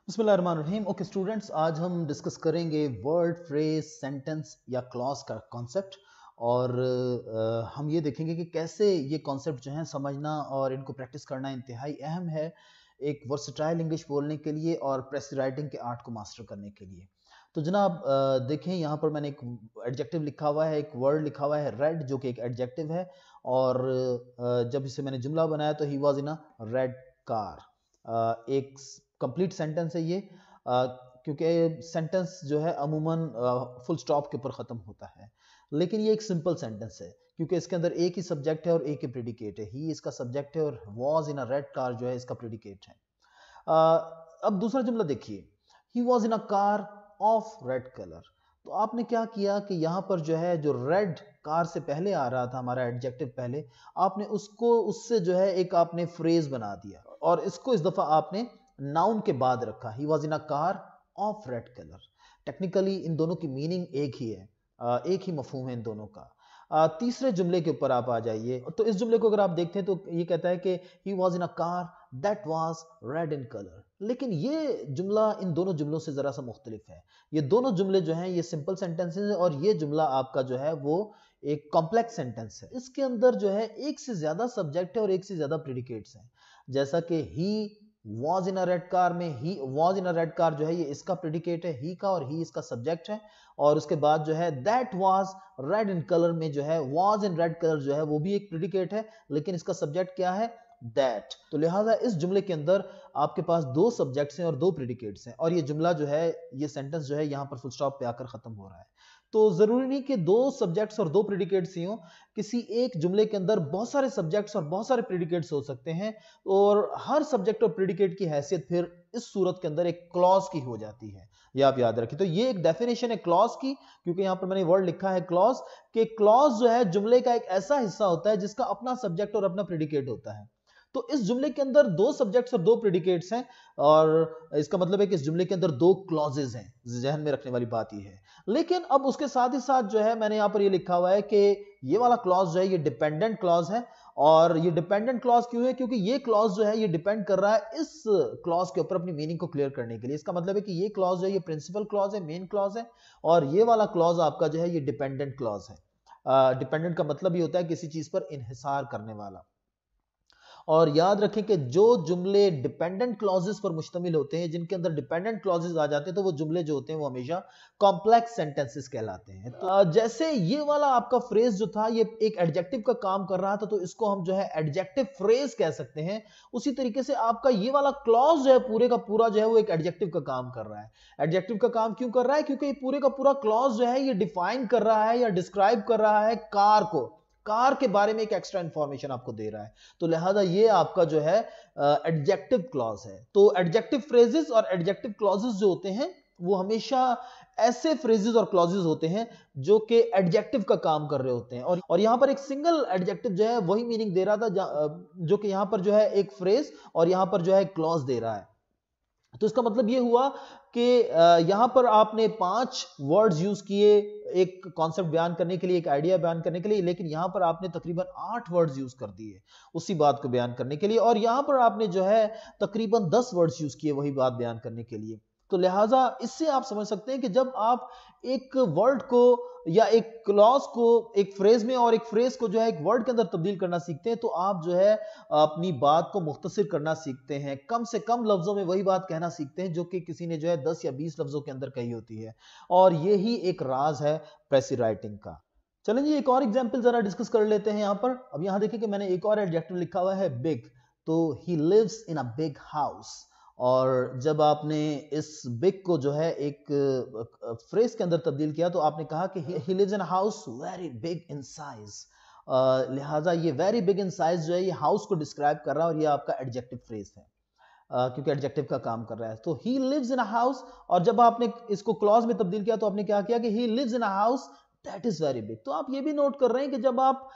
बिस्मिल्लाहिर्रहमानिर्रहीम। Okay students, आज हम डिस्कस करेंगे वर्ड, फ्रेज, सेंटेंस या क्लॉज का कॉन्सेप्ट। और हम ये देखेंगे कि कैसे ये कॉन्सेप्ट जो है समझना और इनको प्रैक्टिस करना इंतहाई अहम है एक वर्सटाइल इंग्लिश बोलने के लिए और प्रेस राइटिंग के आर्ट को मास्टर करने के लिए। तो जनाब देखें, यहाँ पर मैंने एक एडजेक्टिव लिखा हुआ है, एक वर्ड लिखा हुआ है रेड, जो कि एक एडजेक्टिव है। और जब इसे मैंने जुमला बनाया तो ही was in a red car. एक कंप्लीट सेंटेंस है ये, क्योंकि सेंटेंस जो है अमूमन फुल स्टॉप के ऊपर ख़त्म होता है, लेकिन ये एक सिंपल सेंटेंस है क्योंकि इसके अंदर एक ही सब्जेक्ट है और एक ही प्रेडिकेट है। ही इसका सब्जेक्ट है और was in a red car जो है इसका प्रेडिकेट है। अब दूसरा जुमला देखिए, ही was in a car of red colour. तो आपने क्या किया कि यहाँ पर जो है, जो रेड कार से पहले आ रहा था हमारा एडजेक्टिव पहले, आपने उसको उससे जो है एक आपने फ्रेज बना दिया और इसको इस दफा आपने नाउन के बाद रखा। He was in a car of red colour. Technically in दोनों की मीनिंग एक ही है, एक ही मफहूम है इन दोनों का। तीसरे जुमले के ऊपर आप आ जाइए, तो इस जुमले को अगर आप देखते हैं तो ये कहता है कि he was in a car that was red in colour. लेकिन ये जुमला इन दोनों जुमलों से जरा सा मुख्तलिफ है। ये दोनों जुमले जो हैं ये सिंपल सेंटेंसेस हैं और ये जुमला आपका जो है वो एक कॉम्प्लेक्स सेंटेंस है। इसके अंदर जो है एक से ज्यादा सब्जेक्ट है और एक से ज्यादा प्रेडिकेट्स हैं। जैसा कि he was in a red car में he was in a red car जो है ये इसका प्रेडिकेट है ही का, और ही इसका सब्जेक्ट है। और उसके बाद जो है that was red in colour में जो है वाज इन रेड कलर जो है वो भी एक प्रेडिकेट है, लेकिन इसका सब्जेक्ट क्या है? दैट। तो लिहाजा इस जुमले के अंदर आपके पास दो सब्जेक्ट्स हैं और दो प्रेडिकेट्स हैं, और ये जुमला जो है, ये सेंटेंस जो है यहाँ पर फुल स्टॉप पे आकर खत्म हो रहा है। तो जरूरी नहीं कि दो सब्जेक्ट्स और दो प्रेडिकेट्स ही हों। किसी एक जुमले के अंदर बहुत सारे सब्जेक्ट्स और बहुत सारे प्रेडिकेट्स हो सकते हैं, और हर सब्जेक्ट और प्रेडिकेट की हैसियत फिर इस सूरत के अंदर एक क्लॉज की हो जाती है। ये आप याद रखिए। तो ये एक डेफिनेशन है क्लॉज की, क्योंकि यहां पर मैंने वर्ड लिखा है क्लॉज, कि क्लॉज जो है जुमले का एक ऐसा हिस्सा होता है जिसका अपना सब्जेक्ट और अपना प्रेडिकेट होता है। तो इस जुमले के अंदर दो सब्जेक्ट्स और दो प्रेडिकेट्स हैं, और इसका मतलब है कि इस जुमले के अंदर दो क्लॉजेज हैं। जहन में रखने वाली बात यह है। लेकिन अब उसके साथ ही साथ जो है मैंने यहां पर यह लिखा हुआ है कि ये वाला क्लॉज जो है ये डिपेंडेंट क्लॉज है। और ये डिपेंडेंट क्लॉज क्यों है? क्योंकि ये क्लॉज जो है ये डिपेंड कर रहा है इस क्लॉज के ऊपर अपनी मीनिंग को क्लियर करने के लिए। इसका मतलब है कि ये क्लॉज जो है ये प्रिंसिपल क्लॉज है, मेन क्लॉज है, और ये वाला क्लॉज आपका जो है ये डिपेंडेंट क्लॉज है। डिपेंडेंट का मतलब ये होता है किसी चीज पर इन्हिसार करने वाला। और याद रखें कि जो जुमले डिपेंडेंट क्लॉजेस पर मुश्तमिल होते हैं, जिनके अंदर डिपेंडेंट क्लॉजेस आ जाते हैं, तो वो जुमले जो होते हैं वो हमेशा कॉम्प्लेक्स सेंटेंसेस कहलाते हैं। तो जैसे ये वाला आपका फ्रेज जो था ये एक एडजेक्टिव का काम कर रहा था, तो इसको हम जो है एडजेक्टिव फ्रेज कह सकते हैं। उसी तरीके से आपका ये वाला क्लॉज जो है पूरे का पूरा जो है वो एक एडजेक्टिव का काम कर रहा है। एडजेक्टिव का काम क्यों कर रहा है? क्योंकि ये पूरे का पूरा क्लॉज जो है ये डिफाइन कर रहा है या डिस्क्राइब कर रहा है कार को, कार के बारे में एक एक्स्ट्रा इंफॉर्मेशन आपको दे रहा है। तो लिहाजा ये आपका जो है एडजेक्टिव क्लॉज है। तो एडजेक्टिव फ्रेजेस और एडजेक्टिव क्लॉजेस जो होते हैं वो हमेशा ऐसे फ्रेजेस और क्लॉजेस होते हैं जो कि एडजेक्टिव का काम कर रहे होते हैं। और यहां पर एक सिंगल एडजेक्टिव जो है वही मीनिंग दे रहा था जो कि यहां पर जो है एक फ्रेज और यहां पर जो है क्लॉज दे रहा है। तो इसका मतलब ये हुआ कि यहां पर आपने 5 वर्ड्स यूज किए एक कॉन्सेप्ट बयान करने के लिए, एक आइडिया बयान करने के लिए, लेकिन यहां पर आपने तकरीबन 8 वर्ड्स यूज कर दिए उसी बात को बयान करने के लिए, और यहां पर आपने जो है तकरीबन 10 वर्ड्स यूज किए वही बात बयान करने के लिए। तो लिहाजा इससे आप समझ सकते हैं कि जब आप एक वर्ड को या एक क्लॉज को एक फ्रेज में और एक फ्रेज को जो है एक वर्ड के अंदर तब्दील करना सीखते हैं, तो आप जो है अपनी बात को मुख्तसर करना सीखते हैं, कम से कम लफ्जों में वही बात कहना सीखते हैं जो कि किसी ने जो है 10 या 20 लफ्जों के अंदर कही होती है। और यही एक राज है प्रेसी राइटिंग का। चलें जी, एक और एग्जांपल जरा डिस्कस कर लेते हैं यहां पर। अब यहां देखिए कि मैंने एक और एडजेक्टिव लिखा हुआ है बिग। तो he lives in a big house. और जब आपने इस बिग को जो है एक फ्रेज के अंदर तब्दील किया तो आपने कहा कि he lives in a house very big in size. लिहाजा ये वेरी बिग इन साइज जो है ये हाउस को डिस्क्राइब कर रहा है, और ये आपका एडजेक्टिव फ्रेज है क्योंकि एडजेक्टिव का काम कर रहा है। तो he lives in a house, और जब आपने इसको क्लॉज में तब्दील किया तो आपने क्या किया कि he lives in a house that is very big. तो आप ये भी नोट कर रहे हैं कि जब आप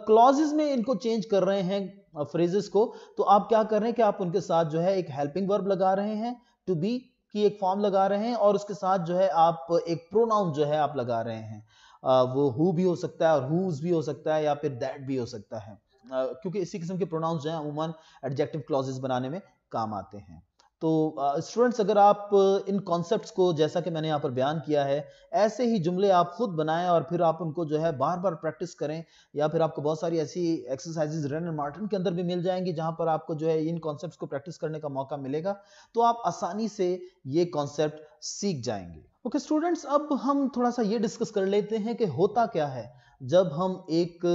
क्लॉजेस में इनको चेंज कर रहे हैं फ्रेजेस को, तो आप क्या कर रहे हैं कि आप उनके साथ जो है एक हेल्पिंग वर्ब लगा रहे हैं, टू बी की एक फॉर्म लगा रहे हैं, और उसके साथ जो है आप एक प्रोनाउन जो है आप लगा रहे हैं। वो हु भी हो सकता है और हुज भी हो सकता है या फिर दैट भी हो सकता है, क्योंकि इसी किस्म के प्रोनाउंस जो है अमूमन एडजेक्टिव क्लॉजेस बनाने में काम आते हैं। तो स्टूडेंट्स, अगर आप इन कॉन्सेप्ट्स को, जैसा कि मैंने यहाँ पर बयान किया है, ऐसे ही जुमले आप खुद बनाएं और फिर आप उनको जो है बार बार प्रैक्टिस करें, या फिर आपको बहुत सारी ऐसी एक्सरसाइजेज रेन मार्टिन के अंदर भी मिल जाएंगी जहां पर आपको जो है इन कॉन्सेप्ट्स को प्रैक्टिस करने का मौका मिलेगा, तो आप आसानी से ये कॉन्सेप्ट सीख जाएंगे। ओके स्टूडेंट्स, अब हम थोड़ा सा ये डिस्कस कर लेते हैं कि होता क्या है जब हम एक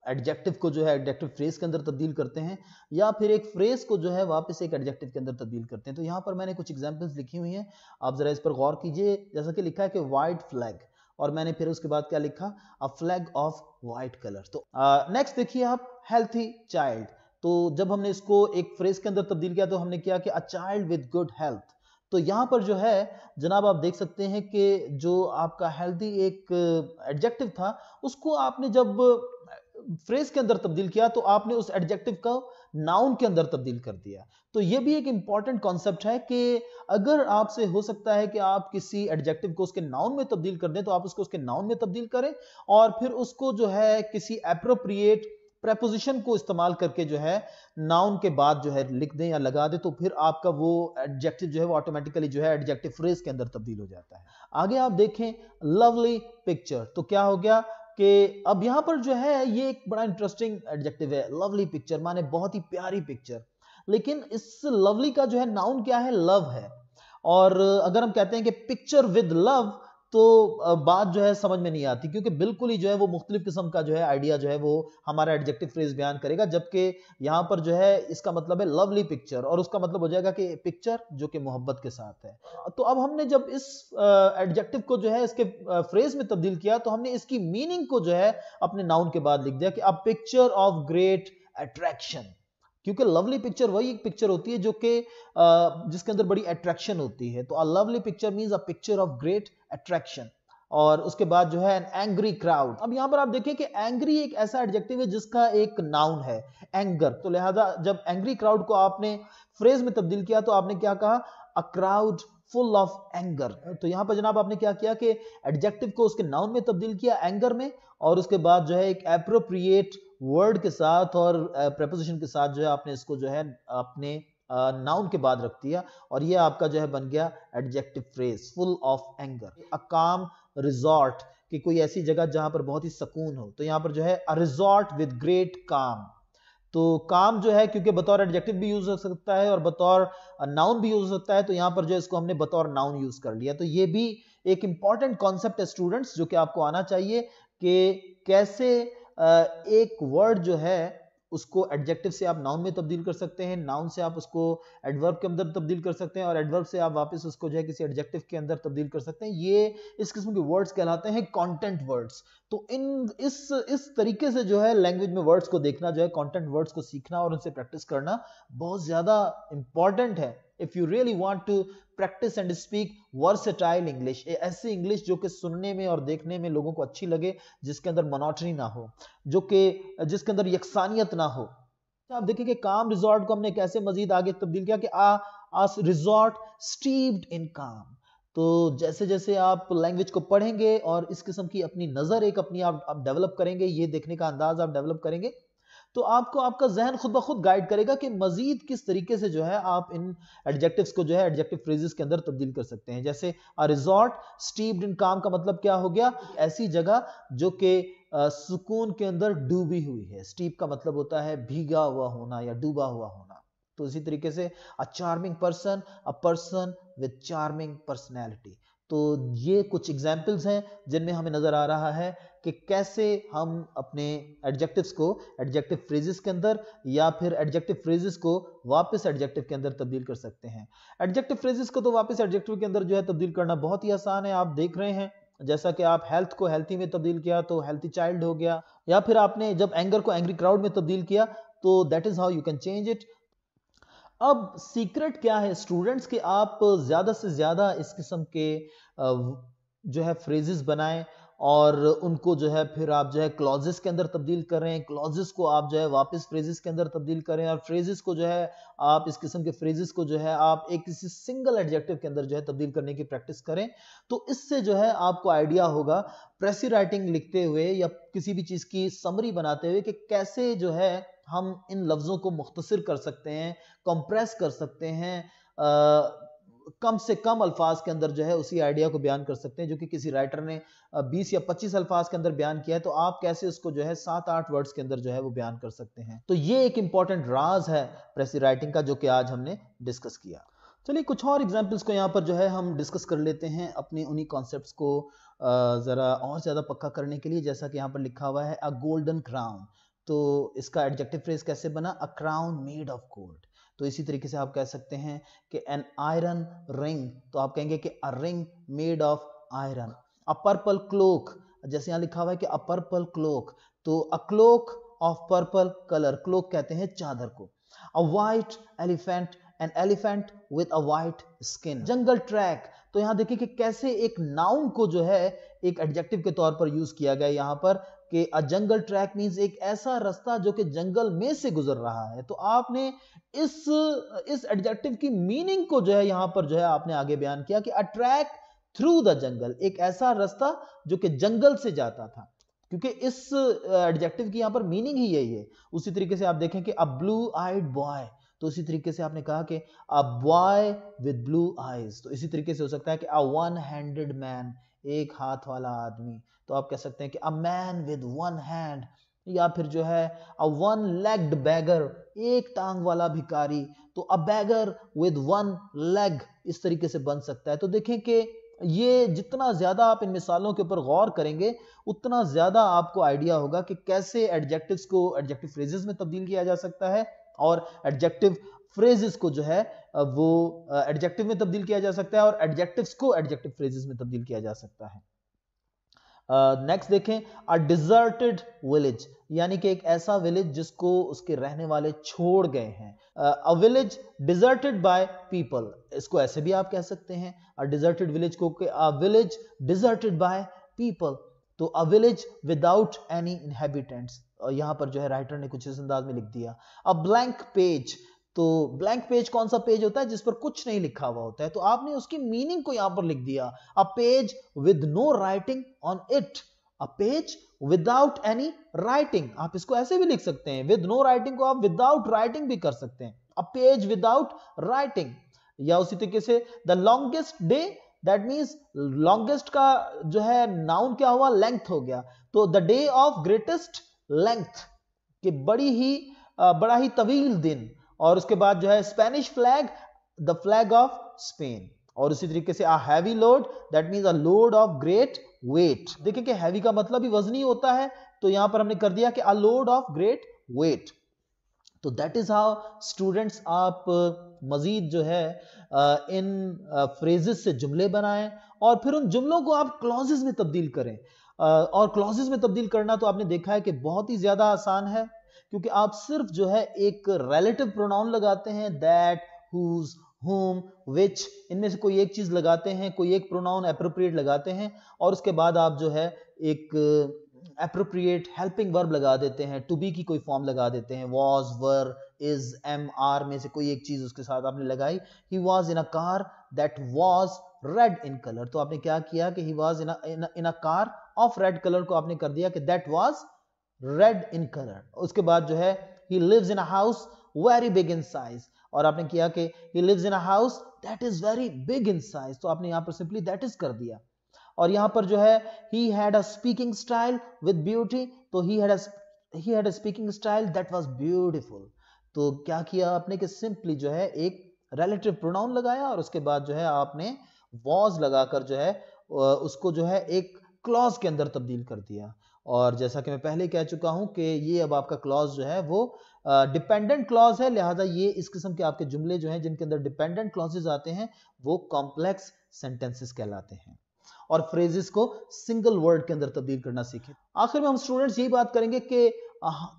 एडजेक्टिव को जो है एडजेक्टिव फ्रेज के अंदर तब्दील करते हैं, या फिर एक फ्रेज को जो है वापस एक एडजेक्टिव के अंदर तब्दील करते हैं। तो यहाँ पर मैंने कुछ एग्जांपल्स लिखी हुई हैं, आप जरा इस पर गौर कीजिए। जैसा कि लिखा है कि वाइट फ्लैग, और मैंने फिर उसके बाद क्या लिखा, a flag of white colour. तो नेक्स्ट देखिए आप, हेल्थी चाइल्ड। तो जब हमने इसको एक फ्रेज के अंदर तब्दील किया तो हमने किया कि a child with good health. तो यहाँ पर जो है जनाब आप देख सकते हैं कि जो आपका हेल्थी एक एडजेक्टिव था, उसको आपने जब फ्रेज के अंदर तब्दील किया तो आपने उस एडजेक्टिव को नाउन के अंदर तब्दील कर दिया। तो ये भी एक इंपॉर्टेंट कॉन्सेप्ट है कि अगर आपसे हो सकता है कि आप किसी एडजेक्टिव को उसके नाउन में तब्दील कर दें, तो आप उसको उसके नाउन में तब्दील करें और फिर उसको जो है किसी एप्रोप्रिएट प्रेपोजिशन को इस्तेमाल करके जो है नाउन के बाद जो है लिख दें या लगा दें, तो फिर आपका वो एडजेक्टिव जो है वो ऑटोमेटिकली जो है एडजेक्टिव फ्रेज के अंदर तब्दील हो जाता है। आगे आप देखें, लवली पिक्चर। तो क्या हो गया कि अब यहां पर जो है ये एक बड़ा इंटरेस्टिंग एडजेक्टिव है, लवली पिक्चर माने बहुत ही प्यारी पिक्चर। लेकिन इस लवली का जो है नाउन क्या है, लव है। और अगर हम कहते हैं कि पिक्चर विद लव, तो बात जो है समझ में नहीं आती, क्योंकि बिल्कुल ही जो है वो मुख्तलिफ किस्म का जो है आइडिया जो है वो हमारा एडजेक्टिव फ्रेज बयान करेगा, जबकि यहां पर जो है इसका मतलब है लवली पिक्चर, और उसका मतलब हो जाएगा कि पिक्चर जो कि मोहब्बत के साथ है। तो अब हमने जब इस एडजेक्टिव को जो है इसके फ्रेज में तब्दील किया, तो हमने इसकी मीनिंग को जो है अपने नाउन के बाद लिख दिया कि a picture of great attraction. क्योंकि लवली पिक्चर वही एक पिक्चर होती है जो कि जिसके अंदर बड़ी अट्रैक्शन होती है। तो a lovely picture means a picture of great attraction. और उसके बाद जो है एन एंग्री क्राउड। अब यहां पर आप देखिए कि एंग्री एक ऐसा एडजेक्टिव है जिसका एक नाउन है एंगर। तो लिहाजा जब एंग्री क्राउड को आपने फ्रेज में तब्दील किया तो आपने क्या कहा, a crowd full of anger. तो यहां पर जनाब आपने क्या किया कि एडजेक्टिव को उसके नाउन में तब्दील किया एंगर में, और उसके बाद जो है एक एप्रोप्रिएट वर्ड के साथ और प्रेपोजिशन के साथ जो है आपने इसको जो है अपने नाउन के बाद रख दिया, और ये आपका जो है बन गया adjective phrase full of anger. A calm resort, कि कोई ऐसी जगह जहां पर बहुत ही सुकून हो। तो यहां पर जो है अ रिजॉर्ट विद ग्रेट काम। तो काम जो है क्योंकि बतौर एडजेक्टिव भी यूज हो सकता है और बतौर नाउन भी यूज हो सकता है, तो यहां पर जो है इसको हमने बतौर नाउन यूज कर लिया। तो ये भी एक इंपॉर्टेंट कॉन्सेप्ट है स्टूडेंट्स, जो कि आपको आना चाहिए कि कैसे एक वर्ड जो है उसको एडजेक्टिव से आप नाउन में तब्दील कर सकते हैं, नाउन से आप उसको एडवर्ब के अंदर तब्दील कर सकते हैं, और एडवर्ब से आप वापस उसको जो है किसी एडजेक्टिव के अंदर तब्दील कर सकते हैं। ये इस किस्म के वर्ड्स कहलाते हैं कंटेंट वर्ड्स। तो इस तरीके से जो है लैंग्वेज में वर्ड्स को देखना, जो है कंटेंट वर्ड्स को सीखना और उनसे प्रैक्टिस करना बहुत ज्यादा इंपॉर्टेंट है। If you really want to practise and speak versatile English, ऐसी इंग्लिश जो कि सुनने में और देखने में लोगों को अच्छी लगे, जिसके अंदर मोनोटनी ना हो, जो कि जिसके अंदर यकसानियत ना हो। तो आप देखिए कि काम रिजॉर्ट को हमने कैसे मजीद आगे तब्दील किया कि आ रिजॉर्ट स्टीव्ड इन काम। तो जैसे जैसे आप लैंग्वेज को पढ़ेंगे और इस किस्म की अपनी नजर एक अपनी आप डेवलप करेंगे, ये देखने का अंदाज आप डेवलप करेंगे, तो आपको आपका जहन खुद ब खुद गाइड करेगा कि मजीद किस तरीके से जो है आप इन एडजेक्टिव्स को जो है एडजेक्टिव फ्रेजेस के अंदर तब्दील कर सकते हैं। जैसे अ रिजॉर्ट स्टीव्ड इन काम का मतलब क्या हो गया, ऐसी जगह जो कि सुकून के अंदर डूबी हुई है। स्टीव का मतलब होता है भीगा हुआ होना या डूबा हुआ होना। तो इसी तरीके से a charming person, a person with charming personality. तो ये कुछ एग्जाम्पल्स हैं जिनमें हमें नजर आ रहा है कि कैसे हम अपने एडजेक्टिव्स को एडजेक्टिव फ्रेजेस के अंदर या फिर एडजेक्टिव फ्रेजेस को वापस एडजेक्टिव के अंदर तब्दील कर सकते हैं। एडजेक्टिव फ्रेजेस को तो वापस एडजेक्टिव के अंदर जो है तब्दील करना बहुत ही आसान है। आप देख रहे हैं जैसा कि आप हेल्थ को हेल्थी में तब्दील किया तो हेल्थी चाइल्ड हो गया, या फिर आपने जब एंगर को एंग्री क्राउड में तब्दील किया तो that is how you can change it. अब सीक्रेट क्या है स्टूडेंट्स कि आप ज्यादा से ज्यादा इस किस्म के जो है फ्रेजेस बनाएं और उनको जो है फिर आप जो है क्लॉजेस के अंदर तब्दील करें, क्लॉजेस को आप जो है वापस फ्रेजेस के अंदर तब्दील करें, और फ्रेजेस को जो है आप इस किस्म के फ्रेजेस को जो है आप एक किसी सिंगल एडजेक्टिव के अंदर जो है तब्दील करने की प्रैक्टिस करें। तो इससे जो है आपको आइडिया होगा प्रेसी राइटिंग लिखते हुए या किसी भी चीज की समरी बनाते हुए कि कैसे जो है हम इन लफ्ज़ों को मुख्तसर कर सकते हैं, कंप्रेस कर सकते हैं, कम से कम अल्फाज के अंदर जो है उसी आइडिया को बयान कर सकते हैं जो कि किसी राइटर ने 20 या 25 अल्फाज के अंदर बयान किया है, तो आप कैसे उसको जो है 7-8 वर्ड्स के अंदर जो है वो बयान कर सकते हैं। तो ये एक इंपॉर्टेंट राज है प्रेसी राइटिंग का, जो कि आज हमने डिस्कस किया। चलिए कुछ और एग्जाम्पल्स को यहाँ पर जो है हम डिस्कस कर लेते हैं अपने उन्हीं कॉन्सेप्ट्स को ज़रा और ज़्यादा पक्का करने के लिए। जैसा कि यहाँ पर लिखा हुआ है अ गोल्डन क्राउन, तो इसका एडजेक्टिव फ्रेज कैसे बना, a crown made of gold. तो इसी तरीके से आप कह सकते हैं कि एन आयरन रिंग, तो आप कहेंगे कि a ring made of iron. A purple cloak, जैसे यहाँ लिखा हुआ है कि अ पर्पल क्लोक, तो a cloak of purple colour, cloak कहते हैं चादर को। A white elephant, an elephant with a white skin. Jungle track, तो यहाँ देखिए कि कैसे एक नाउन को जो है एक एडजेक्टिव के तौर पर यूज किया गया यहाँ पर कि अ जंगल ट्रैक मींस एक ऐसा रास्ता जो कि जंगल में से गुजर रहा है। तो आपने इस एडजेक्टिव की मीनिंग को जो है यहाँ पर जो है आपने आगे बयान किया कि a track through the jungle, एक ऐसा रास्ता जो कि जंगल से जाता था, क्योंकि इस एडजेक्टिव की यहाँ पर मीनिंग ही यही है। उसी तरीके से आप देखें कि अ ब्लू आइड बॉय, तो इसी तरीके से आपने कहा कि a boy with blue eyes, तो इसी तरीके से हो सकता है कि अ वन हैंडेड मैन, एक हाथ वाला आदमी, तो आप कह सकते हैं कि a man with one hand, या फिर जो है अ वन लेग्ड बैगर, एक टांग वाला भिखारी, तो अ बैगर विद वन लेग, इस तरीके से बन सकता है। तो देखें कि ये जितना ज्यादा आप इन मिसालों के ऊपर गौर करेंगे उतना ज्यादा आपको आइडिया होगा कि कैसे एडजेक्टिव्स को एडजेक्टिव फ्रेजेस में तब्दील किया जा सकता है और एडजेक्टिव फ्रेजेस को जो है वो एडजेक्टिव में तब्दील किया जा सकता है और एडजेक्टिव्स को एडजेक्टिव फ्रेजेस में तब्दील किया जा सकता है। नेक्स्ट देखें, अ डिजर्टेड विलेज, यानी कि एक ऐसा विलेज जिसको उसके रहने वाले छोड़ गए हैं। अ विलेज डिजर्टेड बाय पीपल, इसको ऐसे भी आप कह सकते हैं अ डिजर्टेड विलेज को कि a village deserted by people, तो a village without any inhabitants, यहाँ पर जो है राइटर ने कुछ इस अंदाज में लिख दिया। अ ब्लैंक पेज, तो ब्लैंक पेज कौन सा पेज होता है जिस पर कुछ नहीं लिखा हुआ होता है, तो आपने उसकी मीनिंग को यहां पर लिख दिया, a page with no writing on it, a page without any writing, आप इसको ऐसे भी लिख सकते हैं, विद नो राइटिंग को आप विदाउट राइटिंग भी कर सकते हैं, अ पेज विदाउट राइटिंग। या उसी तरीके से the longest day, that means longest का जो है नाउन क्या हुआ, लेंथ हो गया, तो the day of greatest length, कि बड़ा ही तवील दिन। और उसके बाद जो है Spanish flag, the flag of Spain. और उसी तरीके से a heavy load, that means a load of great weight. देखिए कि हैवी का मतलब ही वजनी होता है, तो यहां पर हमने कर दिया कि a load of great weight. तो दैट इज हाउ स्टूडेंट्स आप मजीद जो है इन फ्रेजेस से जुमले बनाएं और फिर उन जुमलों को आप क्लॉजेस में तब्दील करें। और क्लॉजेस में तब्दील करना तो आपने देखा है कि बहुत ही ज्यादा आसान है, क्योंकि आप सिर्फ जो है एक रिलेटिव प्रोनाउन लगाते हैं, दैट, हुज, whom, which, इनमें से कोई एक चीज लगाते हैं, कोई एक प्रोनाउन एप्रोप्रिएट लगाते हैं और उसके बाद आप जो है एक एप्रोप्रिएट हेल्पिंग वर्ब लगा देते हैं, टू बी की कोई फॉर्म लगा देते हैं, was, were, is, am, are में से कोई एक चीज उसके साथ आपने लगाई। he was in a car that was red in color, तो आपने क्या किया कि he was in a car of red color को आपने कर दिया कि that was red in color। उसके बाद जो है he lives in a house very big in size, और आपने किया कि he lives in a house that is very big in size, तो आपने यहां पर simply that is कर दिया। और यहां पर जो है he had a speaking style with beauty, तो he had a speaking style that was beautiful, तो क्या किया आपने कि सिंपली जो है एक रिलेटिव प्रोनाउन लगाया और उसके बाद जो है आपने was लगाकर जो है उसको जो है एक क्लॉज के अंदर तब्दील कर दिया। और जैसा कि मैं पहले कह चुका हूं कि ये अब आपका क्लॉज जो है वो डिपेंडेंट क्लॉज है, लिहाजा ये इस किस्म के आपके जुमले जो हैं जिनके अंदर डिपेंडेंट क्लॉजेस आते हैं वो कॉम्प्लेक्स सेंटेंसेस कहलाते हैं। और फ्रेजेस को सिंगल वर्ड के अंदर तब्दील करना सीखें। आखिर में हम स्टूडेंट्स यही बात करेंगे कि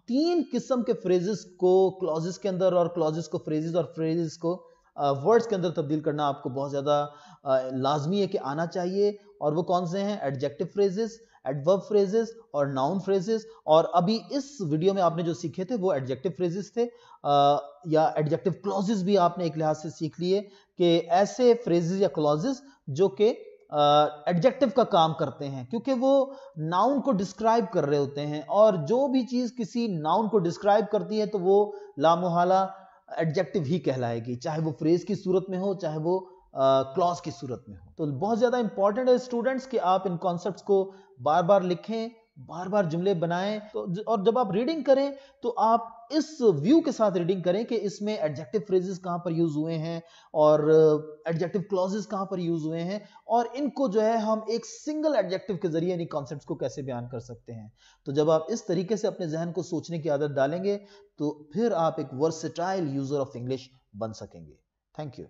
तीन किस्म के फ्रेजेस को क्लॉजेस के अंदर और क्लॉजेस को फ्रेजेस और फ्रेजेस को वर्ड्स के अंदर तब्दील करना आपको बहुत ज़्यादा लाजमी है कि आना चाहिए। और वो कौन से हैं? एडजेक्टिव फ्रेजेस, एडवर्ब फ्रेजेस और नाउन फ्रेजेस। और अभी इस वीडियो में आपने जो सीखे थे वो एडजेक्टिव फ्रेजेस थे, या एडजेक्टिव क्लॉजेस भी आपने एक लिहाज से सीख लिए कि ऐसे फ्रेजेस या क्लॉजेस जो कि एडजेक्टिव का काम करते हैं, क्योंकि वो नाउन को डिस्क्राइब कर रहे होते हैं, और जो भी चीज किसी नाउन को डिस्क्राइब करती है तो वो लामोहाला एडजेक्टिव ही कहलाएगी, चाहे वो फ्रेज की सूरत में हो, चाहे वो क्लॉज की सूरत में हो। तो बहुत ज्यादा इंपॉर्टेंट है स्टूडेंट्स कि आप इन कॉन्सेप्ट्स को बार बार लिखें, बार बार जुमले बनाएं। तो और जब आप रीडिंग करें तो आप इस व्यू के साथ रीडिंग करें कि इसमें एडजेक्टिव फ्रेजेस कहां पर यूज हुए हैं और एडजेक्टिव क्लॉजेस कहां पर यूज हुए हैं, और इनको जो है हम एक सिंगल एडजेक्टिव के जरिए इन कॉन्सेप्ट्स को कैसे बयान कर सकते हैं। तो जब आप इस तरीके से अपने जहन को सोचने की आदत डालेंगे तो फिर आप एक वर्सेटाइल यूजर ऑफ इंग्लिश बन सकेंगे। Thank you.